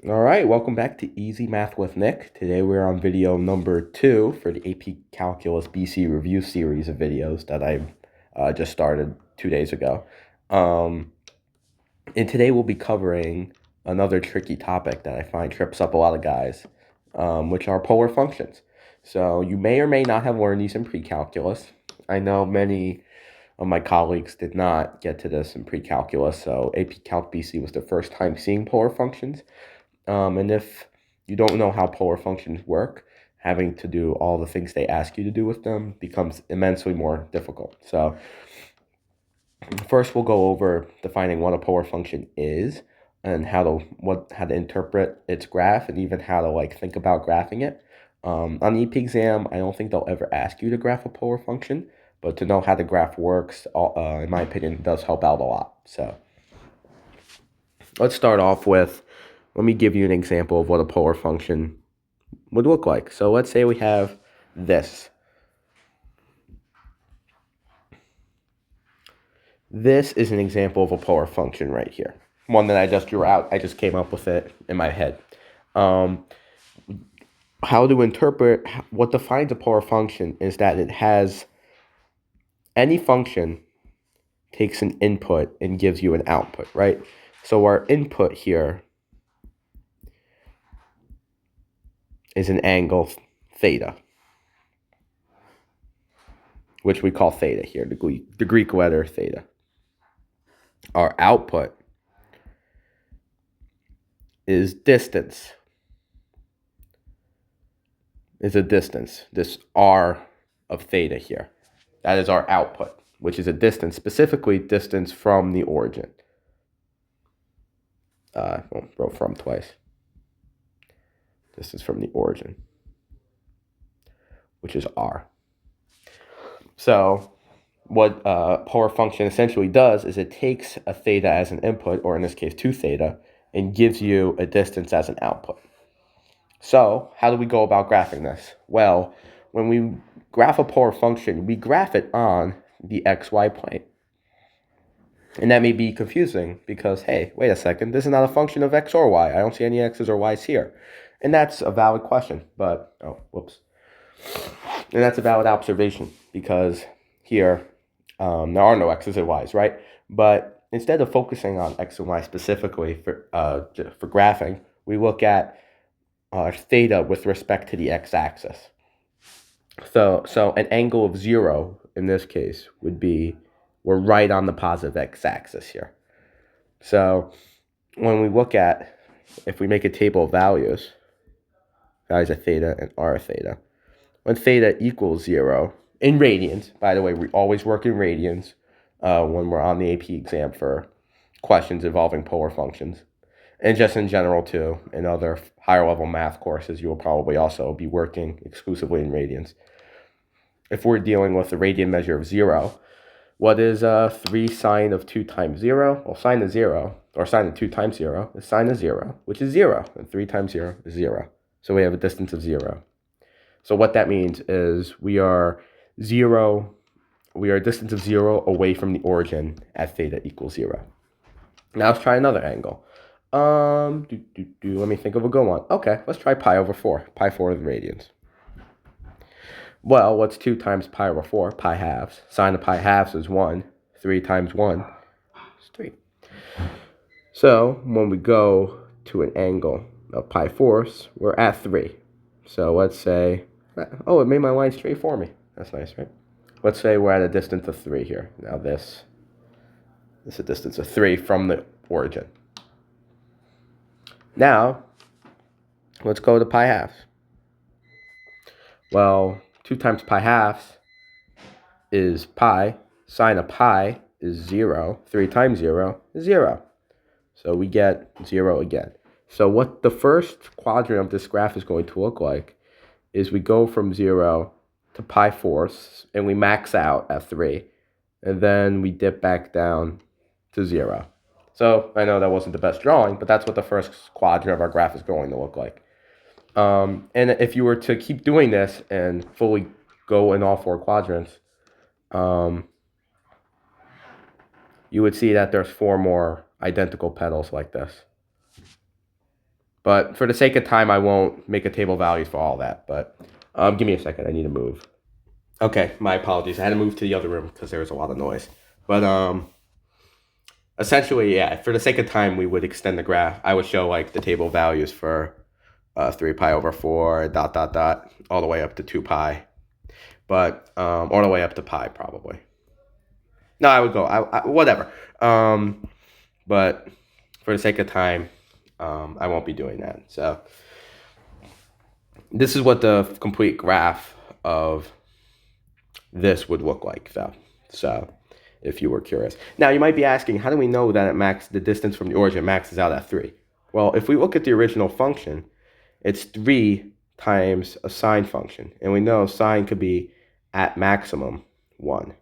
All right, welcome back to Easy Math with Nick. Today we're on video number 2 for the AP Calculus BC review series of videos that I just started 2 days ago. And today we'll be covering another tricky topic that I find trips up a lot of guys, which are polar functions. So you may or may not have learned these in pre-calculus. I know many of my colleagues did not get to this in pre-calculus, so AP Calc BC was the first time seeing polar functions. And if you don't know how polar functions work, having to do all the things they ask you to do with them becomes immensely more difficult. So first we'll go over defining what a polar function is and how to interpret its graph and even how to think about graphing it. On the EP exam, I don't think they'll ever ask you to graph a polar function, but to know how the graph works, in my opinion, does help out a lot. So let's start off with, let me give you an example of what a polar function would look like. So let's say we have this. This is an example of a polar function right here. One that I just drew out. I just came up with it in my head. How to interpret what defines a polar function is that it has any function takes an input and gives you an output, right? So our input here is an angle theta, which we call theta here, the Greek letter theta. Our output is distance, is a distance, this r of theta here. That is our output, which is a distance, specifically distance from the origin. Wrote from twice. Distance from the origin, which is r. So what polar function essentially does is it takes a theta as an input, or in this case 2 theta, and gives you a distance as an output. So how do we go about graphing this? Well, when we graph a polar function, we graph it on the xy plane. And that may be confusing because, hey, wait a second, this is not a function of x or y. I don't see any x's or y's here. And that's a valid question, but, And that's a valid observation because here there are no x's and y's, right? But instead of focusing on x and y specifically for graphing, we look at theta with respect to the x-axis. So an angle of 0 in this case would be, we're right on the positive x-axis here. So when we look at, if we make a table of values of theta and r theta, when theta equals 0, in radians, by the way, we always work in radians when we're on the AP exam for questions involving polar functions. And just in general, too, in other higher level math courses, you will probably also be working exclusively in radians. If we're dealing with the radian measure of 0, what is 3 sine of 2 times 0? Well, sine of 0, or sine of 2 times 0, is sine of 0, which is 0. And 3 times 0 is 0. So we have a distance of 0. So what that means is we are a distance of 0 away from the origin at theta equals 0. Now let's try another angle. Let me think of a good one. Okay, let's try pi over 4. Pi 4 of the radians. Well, what's 2 times pi over 4? Pi halves. Sine of pi halves is 1. 3 times 1 is 3. So when we go to an angle of pi fourths, we're at 3. So let's say, oh, it made my line straight for me. That's nice, right? Let's say we're at a distance of 3 here. Now this is a distance of 3 from the origin. Now, let's go to pi halves. Well, 2 times pi halves is pi. Sine of pi is 0. 3 times 0 is 0. So we get 0 again. So what the first quadrant of this graph is going to look like is we go from 0 to pi fourths, and we max out at 3. And then we dip back down to 0. So I know that wasn't the best drawing, but that's what the first quadrant of our graph is going to look like. And if you were to keep doing this and fully go in all 4 quadrants, you would see that there's 4 more identical petals like this. But for the sake of time, I won't make a table of values for all that. But give me a second. I need to move. Okay, my apologies. I had to move to the other room because there was a lot of noise. But essentially, yeah, for the sake of time, we would extend the graph. I would show like the table values for 3 pi over 4, dot, dot, dot, all the way up to 2 pi. But, all the way up to pi, probably. No, I would go, whatever. But for the sake of time, I won't be doing that. So this is what the complete graph of this would look like, though. So if you were curious. Now, you might be asking, how do we know that the distance from the origin maxes out at 3? Well, if we look at the original function, it's 3 times a sine function. And we know sine could be at maximum 1.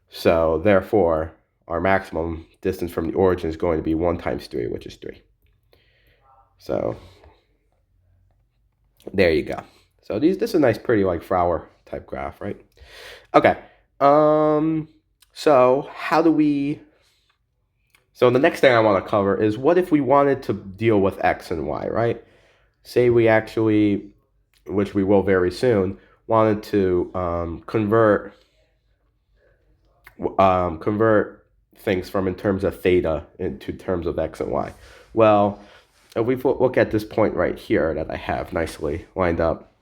So therefore, our maximum distance from the origin is going to be 1 times 3, which is 3. So there you go. So this is a nice, pretty like flower type graph, right? Okay. So how do we? So the next thing I want to cover is what if we wanted to deal with x and y, right? Say we actually, which we will very soon, wanted to convert things from in terms of theta into terms of x and y. Well, if we look at this point right here that I have nicely lined up,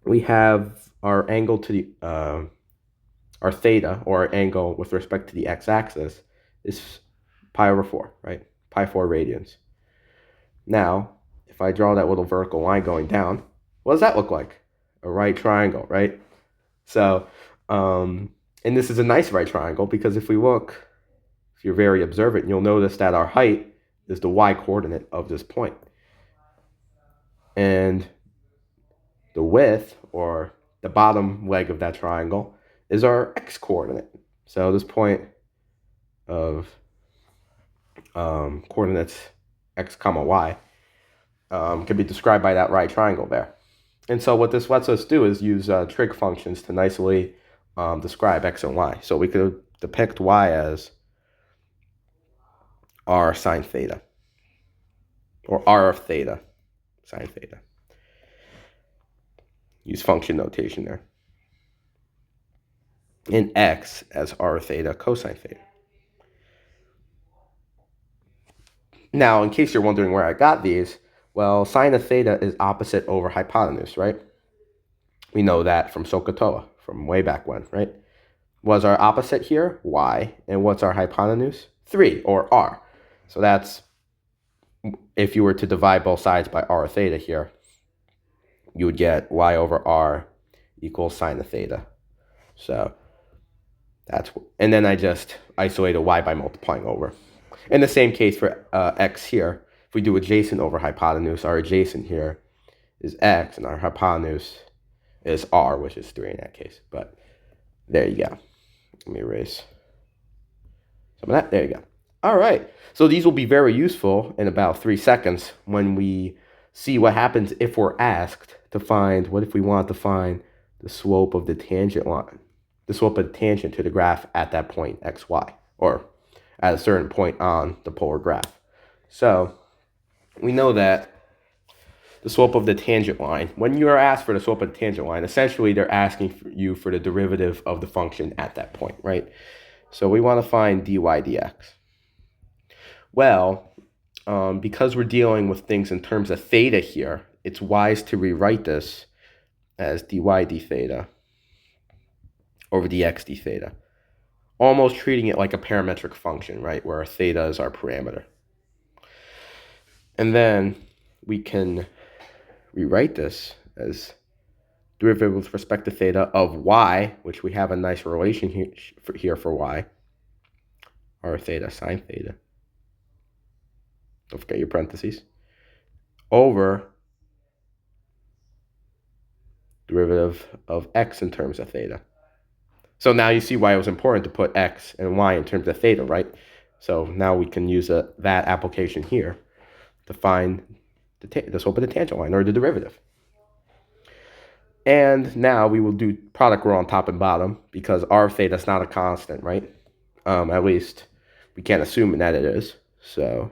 we have our angle to the our theta, or our angle with respect to the x-axis, is pi over 4, right? Pi 4 radians. Now, if I draw that little vertical line going down, what does that look like? A right triangle, right? So, and this is a nice right triangle because if we look, if you're very observant, you'll notice that our height is the y-coordinate of this point. And the width, or the bottom leg of that triangle, is our x-coordinate. So this point of coordinates x comma y can be described by that right triangle there. And so what this lets us do is use trig functions to nicely describe x and y. So we could depict y as r sine theta, or r of theta sine theta. Use function notation there. And x as r theta cosine theta. Now, in case you're wondering where I got these, well, sine of theta is opposite over hypotenuse, right? We know that from SOHCAHTOA, from way back when, right? Was our opposite here? Y. And what's our hypotenuse? 3, or r. So that's, if you were to divide both sides by r theta here, you would get y over r equals sine of theta. So that's, and then I just isolated y by multiplying over. In the same case for x here, if we do adjacent over hypotenuse, our adjacent here is x, and our hypotenuse is r, which is 3 in that case. But there you go. Let me erase some of that. There you go. All right. So these will be very useful in about 3 seconds when we see what happens if we're asked to find, what if we want to find the slope of the tangent line, the slope of the tangent to the graph at that point, x, y, or at a certain point on the polar graph. So we know that the slope of the tangent line, when you are asked for the slope of the tangent line, essentially they're asking you for the derivative of the function at that point, right? So we want to find dy dx. Well, because we're dealing with things in terms of theta here, it's wise to rewrite this as dy d theta over dx d theta, almost treating it like a parametric function, right, where theta is our parameter. And then we can rewrite this as derivative with respect to theta of y, which we have a nice relation here for y, r theta sine theta. Don't forget your parentheses. Over derivative of x in terms of theta. So now you see why it was important to put x and y in terms of theta, right? So now we can use that application here to find the slope of the tangent line, or the derivative. And now we will do product rule on top and bottom, because r of theta is not a constant, right? At least we can't assume that it is. So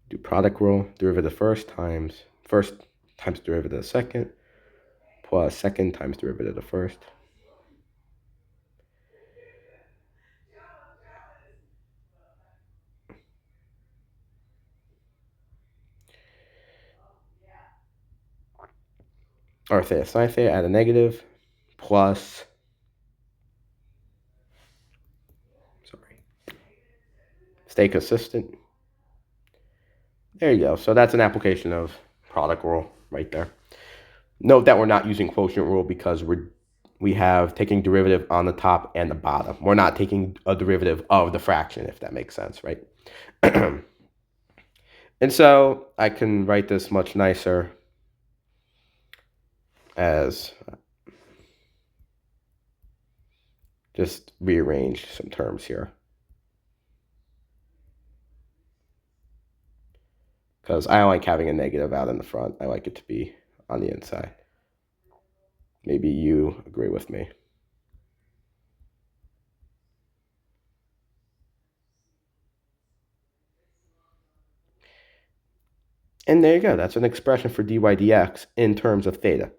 do product rule, derivative first times derivative second, plus second times derivative of first. Or theta sine theta at a negative, plus, stay consistent. There you go. So that's an application of product rule right there. Note that we're not using quotient rule because we have taking derivative on the top and the bottom. We're not taking a derivative of the fraction, if that makes sense, right? And so I can write this much nicer as just rearrange some terms here. Because I like having a negative out in the front. I like it to be on the inside. Maybe you agree with me. And there you go. That's an expression for dy dx in terms of theta.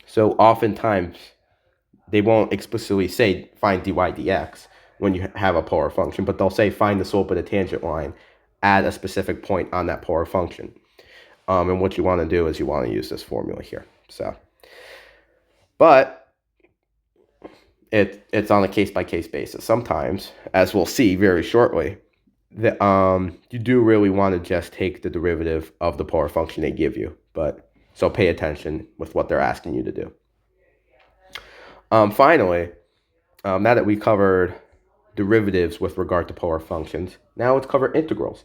So oftentimes, they won't explicitly say find dy dx when you have a polar function, but they'll say find the slope of the tangent line at a specific point on that polar function. And what you want to do is you want to use this formula here. So, but it's on a case-by-case basis. Sometimes, as we'll see very shortly, that you do really want to just take the derivative of the polar function they give you. But so pay attention with what they're asking you to do. Finally, now that we covered derivatives with regard to polar functions, now let's cover integrals.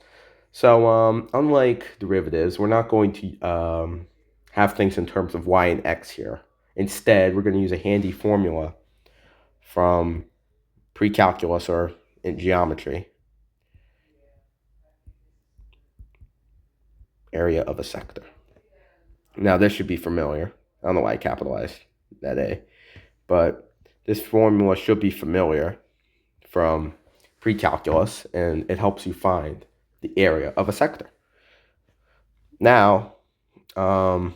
So unlike derivatives, we're not going to have things in terms of y and x here. Instead, we're going to use a handy formula from pre-calculus or in geometry. Area of a sector. Now this should be familiar. I don't know why I capitalized that A, but this formula should be familiar from pre-calculus, and it helps you find the area of a sector. Now, how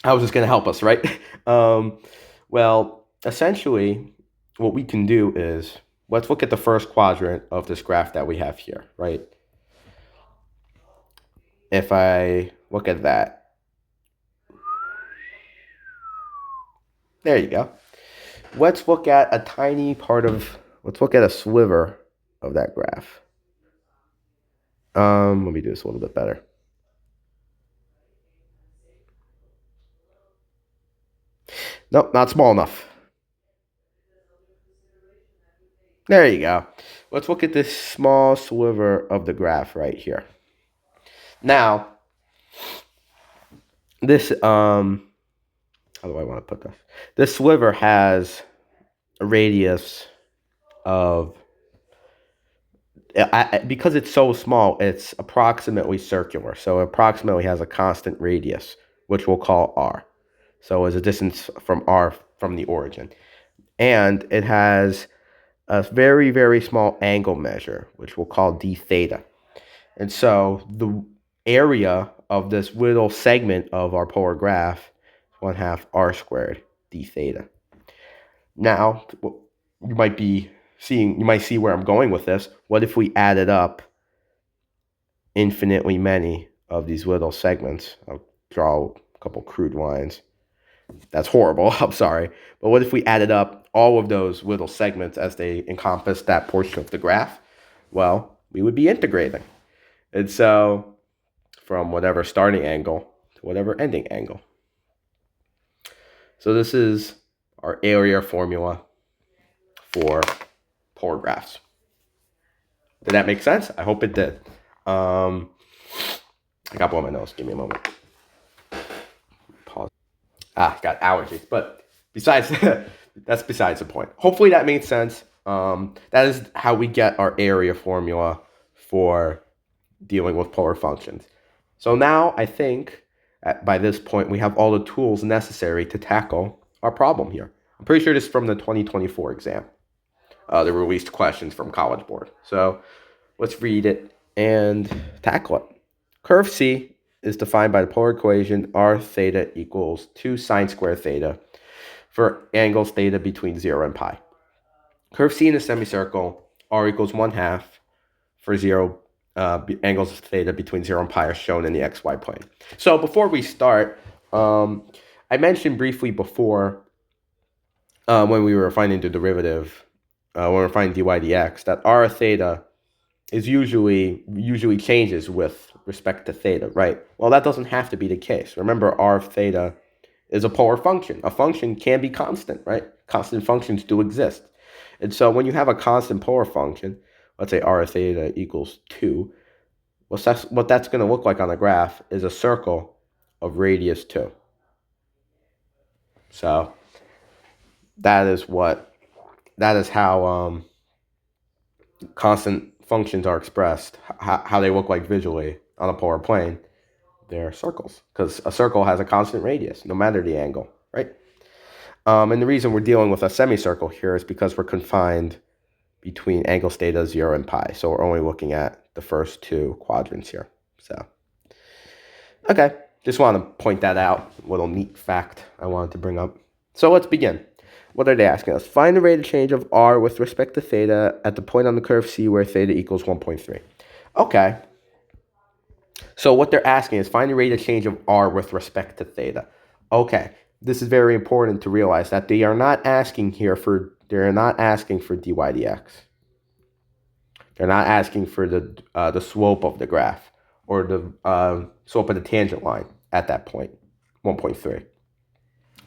is this going to help us, right? Well, essentially, what we can do is, let's look at the first quadrant of this graph that we have here, right? If I look at that, there you go. Let's look at a tiny part of, let's look at a sliver of that graph. Let me do this a little bit better. Nope, not small enough. There you go. Let's look at this small sliver of the graph right here. Now, this, how do I want to put this? This sliver has a radius of, because it's so small, it's approximately circular. So it approximately has a constant radius, which we'll call r. So it's a distance from r from the origin. And it has a very, very small angle measure, which we'll call d theta. And so the area of this little segment of our polar graph is 1/2 r squared d theta. Now, you might see where I'm going with this. What if we added up infinitely many of these little segments? I'll draw a couple crude lines. That's horrible, I'm sorry. But what if we added up all of those little segments as they encompass that portion of the graph? Well, we would be integrating. And so, from whatever starting angle to whatever ending angle. So this is our area formula for polar graphs. Did that make sense? I hope it did. I got blow my nose. Give me a moment. Pause. Got allergies. But besides, that's besides the point. Hopefully that made sense. That is how we get our area formula for dealing with polar functions. So now I think by this point we have all the tools necessary to tackle our problem here. I'm pretty sure this is from the 2024 exam. The released questions from College Board. So let's read it and tackle it. Curve C is defined by the polar equation r theta equals 2 sine squared theta for angles theta between 0 and pi. Curve C in a semicircle, r equals 1/2 for 0 angles of theta between 0 and pi are shown in the xy plane. So before we start, I mentioned briefly before when we were finding the derivative, when we were finding dy dx, that r theta is usually changes with respect to theta, right? Well, that doesn't have to be the case. Remember, r of theta is a polar function. A function can be constant, right? Constant functions do exist. And so when you have a constant polar function, let's say r of theta equals 2, what that's going to look like on the graph is a circle of radius 2. So that is how constant functions are expressed, how they look like visually on a polar plane. They're circles, because a circle has a constant radius, no matter the angle, right? And the reason we're dealing with a semicircle here is because we're confined between angles theta, 0, and pi. So we're only looking at the first two quadrants here. So, okay, just want to point that out, little neat fact I wanted to bring up. So let's begin. What are they asking us? Find the rate of change of r with respect to theta at the point on the curve C where theta equals 1.3. Okay. So what they're asking is find the rate of change of r with respect to theta. Okay. This is very important to realize that they're not asking for dy dx. They're not asking for the slope of the graph or the slope of the tangent line at that point, 1.3.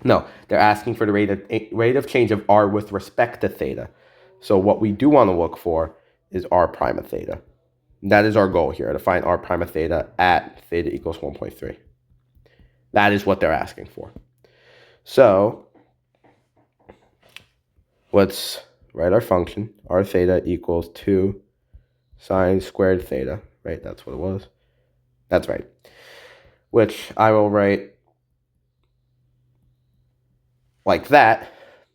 No, they're asking for the rate of change of r with respect to theta. So what we do want to look for is r prime of theta. That is our goal here, to find r prime of theta at theta equals 1.3. That is what they're asking for. So let's write our function. R theta equals 2 sine squared theta, right? That's what it was. That's right. Which I will write like that,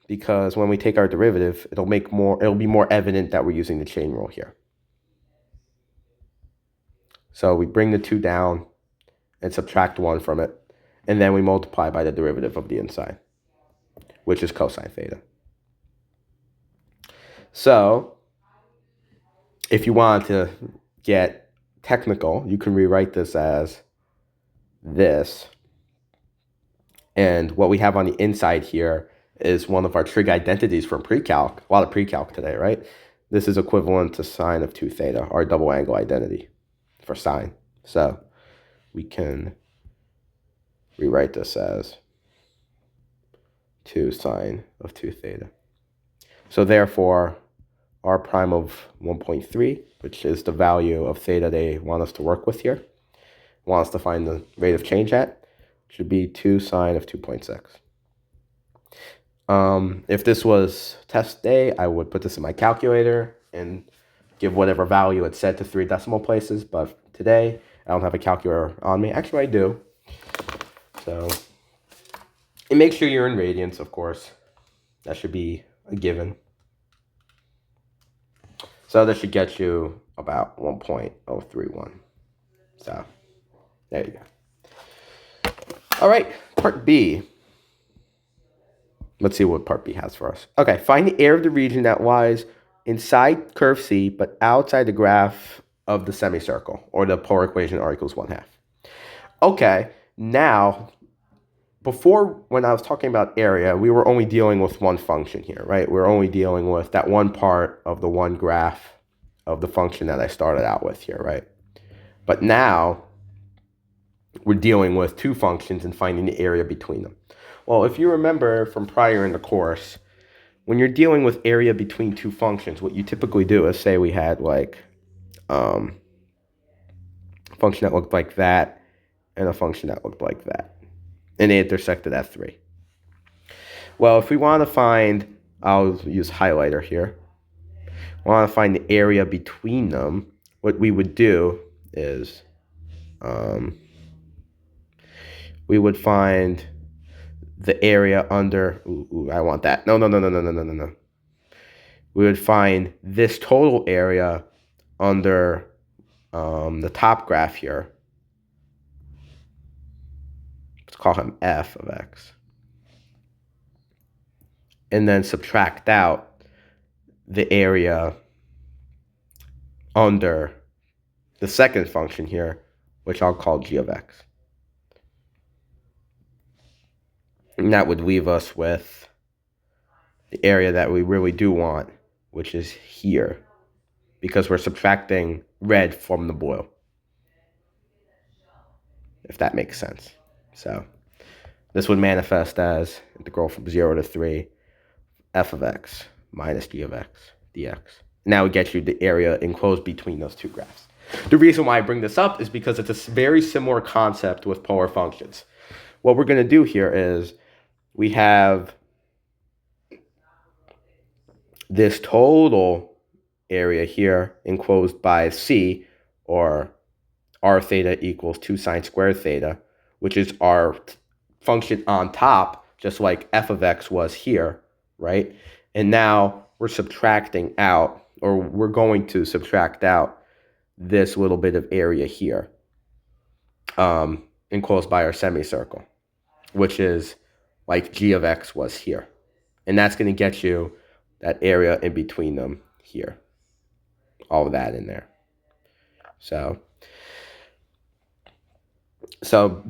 because when we take our derivative, it'll be more evident that we're using the chain rule here. So we bring the 2 down and subtract 1 from it, and then we multiply by the derivative of the inside, which is cosine theta. So if you want to get technical, you can rewrite this as this. And what we have on the inside here is one of our trig identities from pre-calc. A lot of pre-calc today, right? This is equivalent to sine of 2 theta, our double angle identity for sine. So we can rewrite this as 2 sine of 2 theta. So therefore, r prime of 1.3, which is the value of theta they want us to work with here, want us to find the rate of change at, should be 2 sine of 2.6. If this was test day, I would put this in my calculator and give whatever value it said to 3 decimal places. But today, I don't have a calculator on me. Actually, I do. So, and make sure you're in radians, of course. That should be a given. So this should get you about 1.031. So, there you go. All right, part B. Let's see what part B has for us. Okay, find the area of the region that lies inside curve C, but outside the graph of the semicircle, or the polar equation r equals 1/2. Okay, now, before, when I was talking about area, we were only dealing with one function here, right? We're only dealing with that one part of the one graph of the function that I started out with here, right? But now, we're dealing with 2 functions and finding the area between them. Well, if you remember from prior in the course, when you're dealing with area between 2 functions, what you typically do is say we had like a function that looked like that and a function that looked like that, and they intersected at 3. Well, if we want to find, I'll use highlighter here, we want to find the area between them, what we would do is we would find the area under, I want that. No. We would find this total area under the top graph here, let's call him f of x, and then subtract out the area under the second function here, which I'll call g of x. And that would leave us with the area that we really do want, which is here, because we're subtracting red from the blue, if that makes sense. So this would manifest as integral from 0 to 3 f of x minus g of x dx. Now it gets you the area enclosed between those two graphs. The reason why I bring this up is because it's a very similar concept with polar functions. What we're going to do here is we have this total area here enclosed by c, or r theta equals 2 sine squared theta, which is our function on top, just like f of x was here, right? And now we're subtracting out, or we're going to subtract out this little bit of area here, enclosed by our semicircle, which is like g of x was here. And that's going to get you that area in between them here. All of that in there. So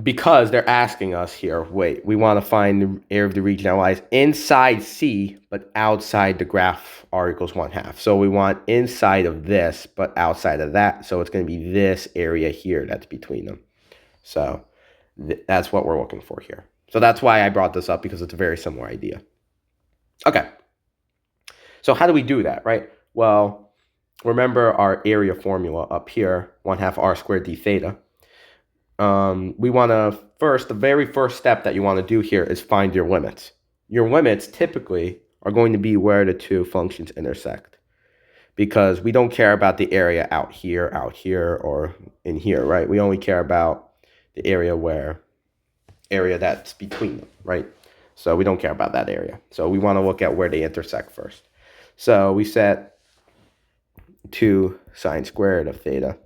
because they're asking us here, wait, we want to find the area of the region that lies inside C, but outside the graph r equals 1/2. So we want inside of this, but outside of that. So it's going to be this area here that's between them. So that's what we're looking for here. So that's why I brought this up, because it's a very similar idea. Okay. So how do we do that, right? Well, remember our area formula up here, 1/2 r squared d theta. We want to first, the very first step that you want to do here is find your limits. Your limits typically are going to be where the two functions intersect, because we don't care about the area out here, or in here, right? We only care about the area that's between them, right? So we don't care about that area. So we want to look at where they intersect first. So we set 2 sine squared of theta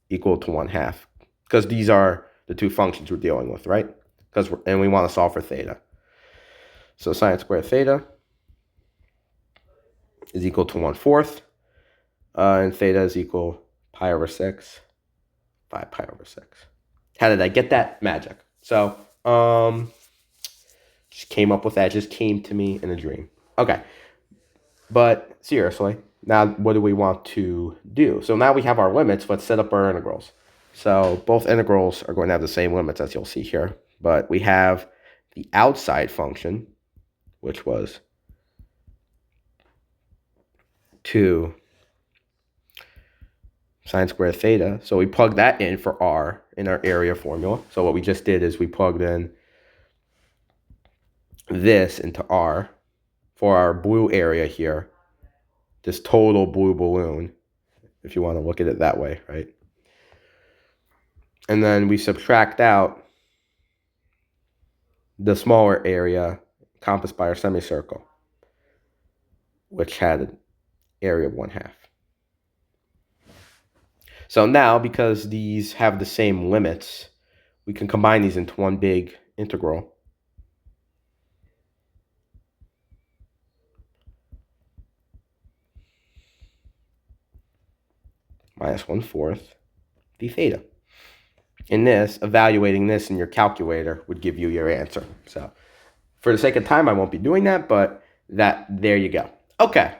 equal to 1/2, because these are the two functions we're dealing with, right? And we want to solve for theta. So sine squared theta is equal to 1/4, and theta is equal pi over 6, 5 pi over 6. How did I get that? Magic. So just came up with that. Just came to me in a dream. Okay, but seriously, now what do we want to do? So now we have our limits. Let's set up our integrals. So both integrals are going to have the same limits, as you'll see here. But we have the outside function, which was 2 sine squared theta. So we plug that in for r in our area formula. So what we just did is we plugged in this into r for our blue area here, this total blue balloon, if you want to look at it that way, right? And then we subtract out the smaller area encompassed by our semicircle, which had an area of 1/2. So now, because these have the same limits, we can combine these into one big integral. Minus 1/4 d theta. In this, evaluating this in your calculator would give you your answer. So for the sake of time, I won't be doing that, but there you go. Okay,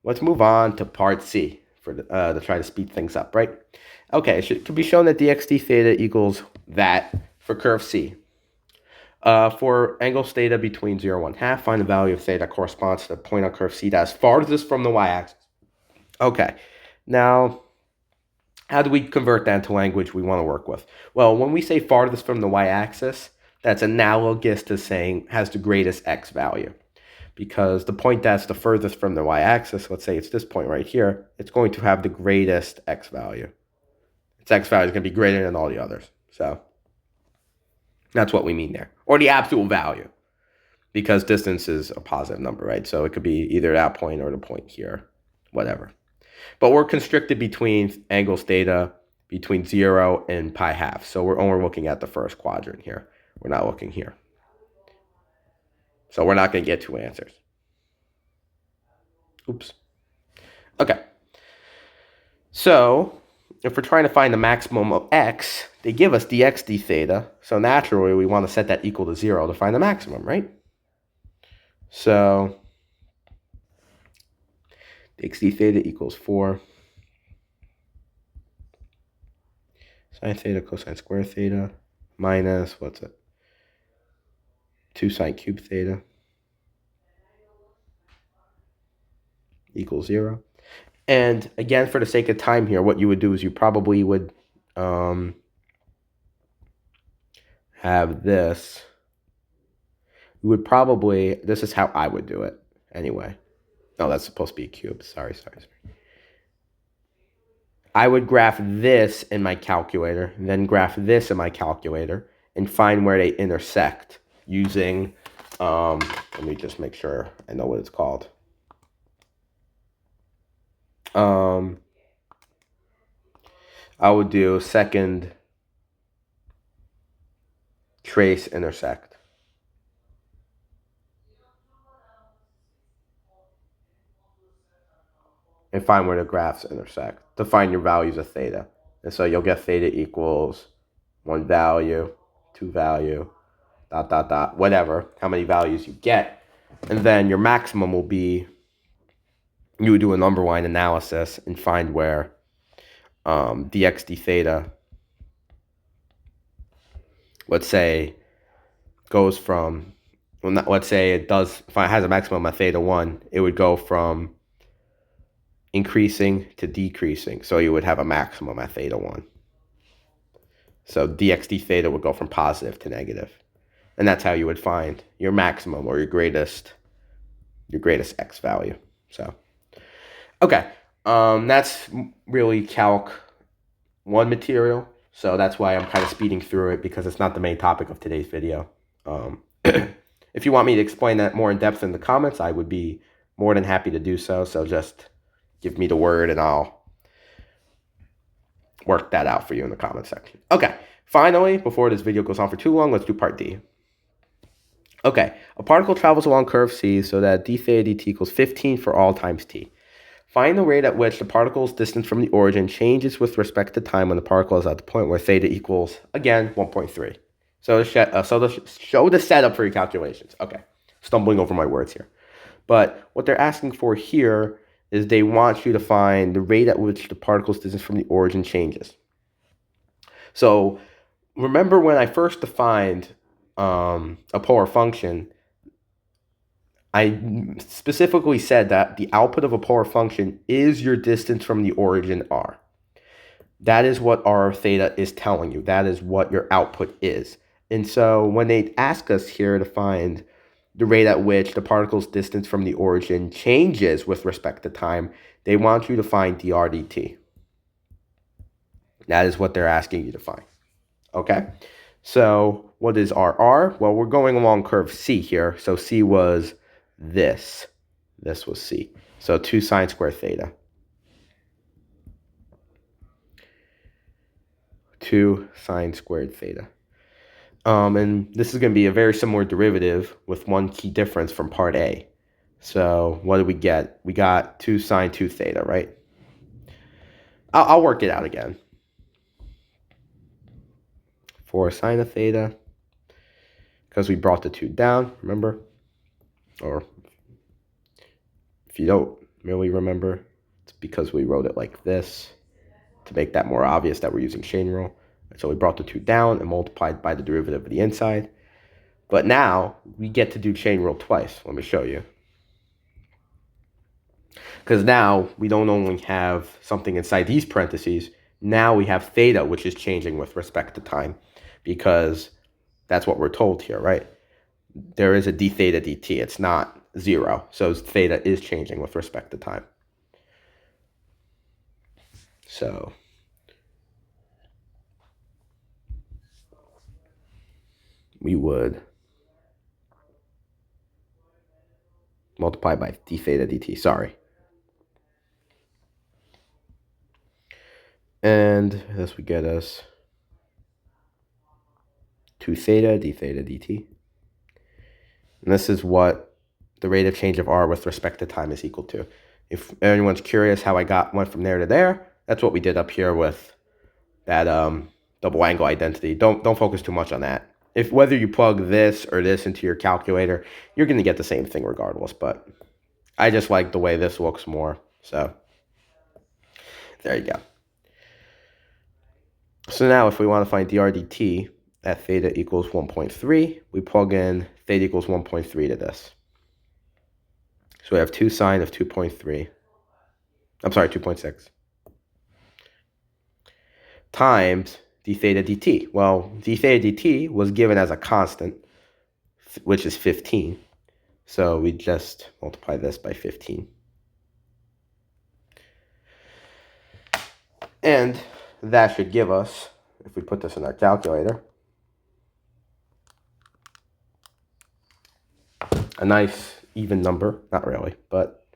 let's move on to part C to try to speed things up, right? Okay, it could be shown that dx d theta equals that for curve C. For angles theta between 0 and 1/2, find the value of theta that corresponds to the point on curve C that is farthest from the y-axis. Okay, now how do we convert that into language we want to work with? Well, when we say farthest from the y-axis, that's analogous to saying has the greatest x value. Because the point that's the furthest from the y-axis, let's say it's this point right here, it's going to have the greatest x value. Its x value is going to be greater than all the others. So that's what we mean there. Or the absolute value, because distance is a positive number, right? So it could be either that point or the point here, whatever. But we're constricted between angles theta between 0 and pi half. So we're only looking at the first quadrant here. We're not looking here. So we're not going to get two answers. Oops. Okay. So if we're trying to find the maximum of x, they give us dx d theta. So naturally, we want to set that equal to 0 to find the maximum, right? So dx d theta equals 4 sine theta cosine square theta minus, what's it? 2 sine cube theta equals 0. And again, for the sake of time here, what you would do is you probably would have this. You would probably, this is how I would do it anyway. No, that's supposed to be a cube. Sorry. I would graph this in my calculator, then graph this in my calculator, and find where they intersect using, let me just make sure I know what it's called. I would do second trace intersect. And find where the graphs intersect to find your values of theta. And so you'll get theta equals 1 value, 2 value, ... whatever, how many values you get. And then your maximum will be, you would do a number line analysis and find where dx d theta, let's say, goes from, well, not, let's say it does, if it has a maximum of theta 1, it would go from increasing to decreasing. So you would have a maximum at theta 1. So dx d theta would go from positive to negative. And that's how you would find your maximum or your greatest x value. So, okay. That's really Calc 1 material. So that's why I'm kind of speeding through it, because it's not the main topic of today's video. If you want me to explain that more in depth in the comments, I would be more than happy to do so. So just give me the word and I'll work that out for you in the comment section. Okay, finally, before this video goes on for too long, let's do part D. Okay, a particle travels along curve C so that d theta dt equals 15 for all times t. Find the rate at which the particle's distance from the origin changes with respect to time when the particle is at the point where theta equals, again, 1.3. So to show the setup for your calculations. Okay, stumbling over my words here. But what they're asking for here is they want you to find the rate at which the particle's distance from the origin changes. So remember when I first defined a polar function, I specifically said that the output of a polar function is your distance from the origin r. That is what r theta is telling you. That is what your output is. And so when they ask us here to find the rate at which the particle's distance from the origin changes with respect to time, they want you to find dr dt. That is what they're asking you to find. Okay? So what is RR? Well, we're going along curve C here. So C was this. This was C. So 2 sine squared theta. 2 sine squared theta. And this is going to be a very similar derivative with one key difference from part A. So what did we get? We got 2 sine 2 theta, right? I'll work it out again. 4 sine of theta, because we brought the 2 down, remember? Or if you don't really remember, it's because we wrote it like this to make that more obvious that we're using chain rule. So we brought the 2 down and multiplied by the derivative of the inside. But now we get to do chain rule twice. Let me show you. Because now we don't only have something inside these parentheses, now we have theta, which is changing with respect to time, because that's what we're told here, right? There is a d theta dt. It's not 0. So theta is changing with respect to time. So we would multiply by d theta dt. Sorry. And this would get us 2 theta d theta dt. And this is what the rate of change of r with respect to time is equal to. If anyone's curious how I went from there to there, that's what we did up here with that double angle identity. Don't focus too much on that. If whether you plug this or this into your calculator, you're going to get the same thing regardless. But I just like the way this looks more. So there you go. So now if we want to find dr dt at theta equals 1.3, we plug in theta equals 1.3 to this. So we have 2 sine of 2.3. I'm sorry, 2.6. Times d theta dt. Well, d theta dt was given as a constant, which is 15. So we just multiply this by 15. And that should give us, if we put this in our calculator, a nice even number. Not really, but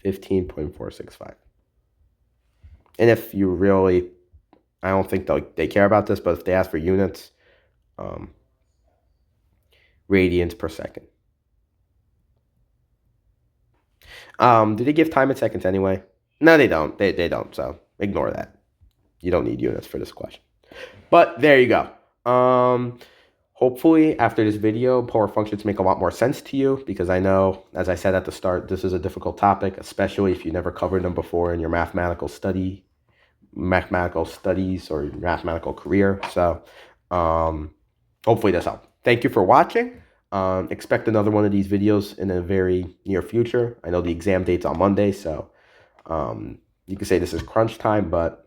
15.465. And if you really, I don't think they care about this, but if they ask for units, radians per second. Do they give time in seconds anyway? No, they don't. They don't, so ignore that. You don't need units for this question. But there you go. Hopefully, after this video, polar functions make a lot more sense to you, because I know, as I said at the start, this is a difficult topic, especially if you never covered them before in your mathematical studies or your mathematical career. So hopefully this helped. Thank you for watching. Expect another one of these videos in a very near future. I know the exam date's on Monday, so you can say this is crunch time, but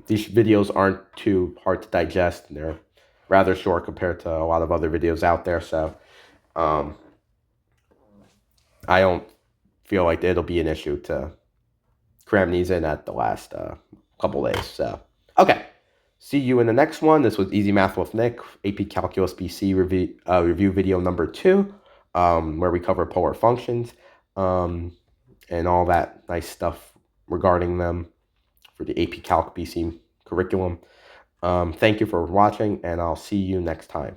these videos aren't too hard to digest. They're rather short compared to a lot of other videos out there, so I don't feel like it'll be an issue to cram these in at the last couple days. So, okay. See you in the next one. This was Easy Math with Nick, AP Calculus BC review video number 2, where we cover polar functions and all that nice stuff regarding them for the AP Calc BC curriculum. Thank you for watching, and I'll see you next time.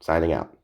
Signing out.